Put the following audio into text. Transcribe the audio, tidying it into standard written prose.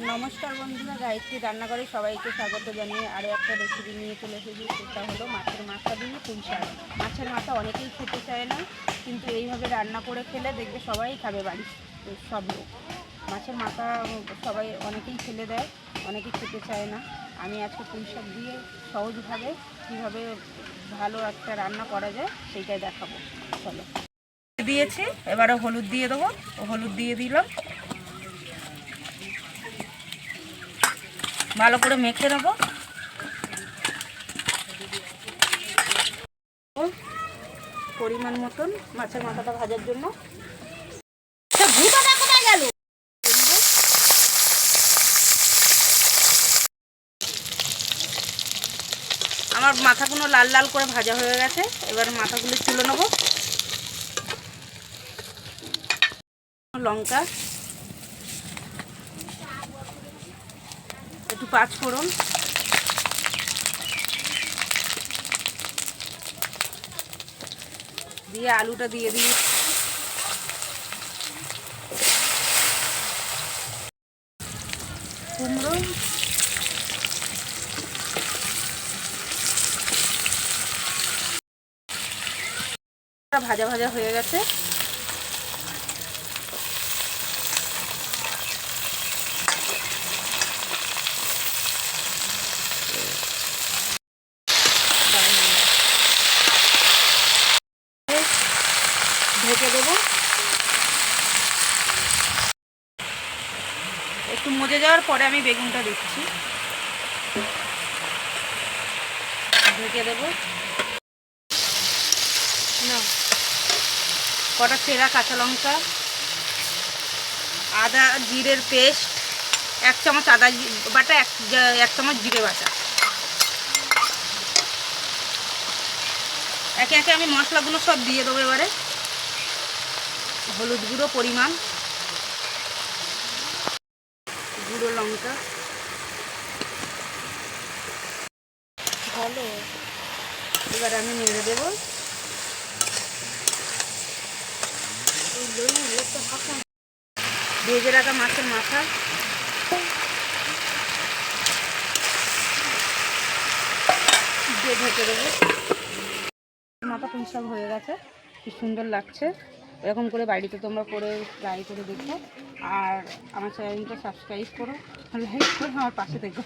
নমস্কার বন্ধুরা, গায়ত্রী রান্নাঘরে সবাইকে স্বাগত জানিয়ে আরও একটা রেসিপি নিয়ে চলে এসেছি। সেটা হলো মাছের মাথা দিয়ে পুঁই শাক। মাছের মাথা অনেকেই খেতে চায় না, কিন্তু এইভাবে রান্না করে খেলে দেখবে সবাই খাবে, বাড়ির সব লোক। মাছের মাথা সবাই অনেকেই ফেলে দেয়, অনেকেই খেতে চায় না। আমি আজকে পুঁই শাক দিয়ে সহজভাবে কীভাবে ভালো একটা রান্না করা যায় সেইটাই দেখাবো। চলো, দিয়েছি, এবারে হলুদ দিয়ে দেবো। হলুদ দিয়ে দিলাম, ভালো করে মেখে নেব। পরিমাণ মতন মাছের মাথাটা ভাজার জন্য আমার মাথাগুলো লাল লাল করে ভাজা হয়ে গেছে। এবার মাথাগুলো তুলে নেব। লঙ্কা, একটু পাঁচফোড়ন, দিয়ে আলুটা দিয়ে দিই। কুমড়ো, ভাজা ভাজা হয়ে গেছে। ঢেকে দেবো, একটু মজে যাওয়ার পরে আমি বেগুনটা দিচ্ছি। ঢেকে দেবো। না, কটা চেরা কাঁচা লঙ্কা, আদা জিরের পেস্ট, 1 চামচ আদা বাটা, 1 চামচ জিরে বাটা। একে একে আমি মশলাগুলো সব দিয়ে দেবো। এবারে হলুদ গুঁড়ো পরিমাণ, গুঁড়ো লঙ্কা, ভালো। এবার আমি নেড়ে দেবো। ভেজে রাখা মাছের মাথা, দিয়ে ঢেকে দেবো। মাথা পুঁই শাক হয়ে গেছে, কি সুন্দর লাগছে। এরকম করে বাড়িতে তোমরা করে ট্রাই করে দেখো। আর আমার চ্যানেলটা সাবস্ক্রাইব করো, লাইক করো, আমার পাশে দেখো।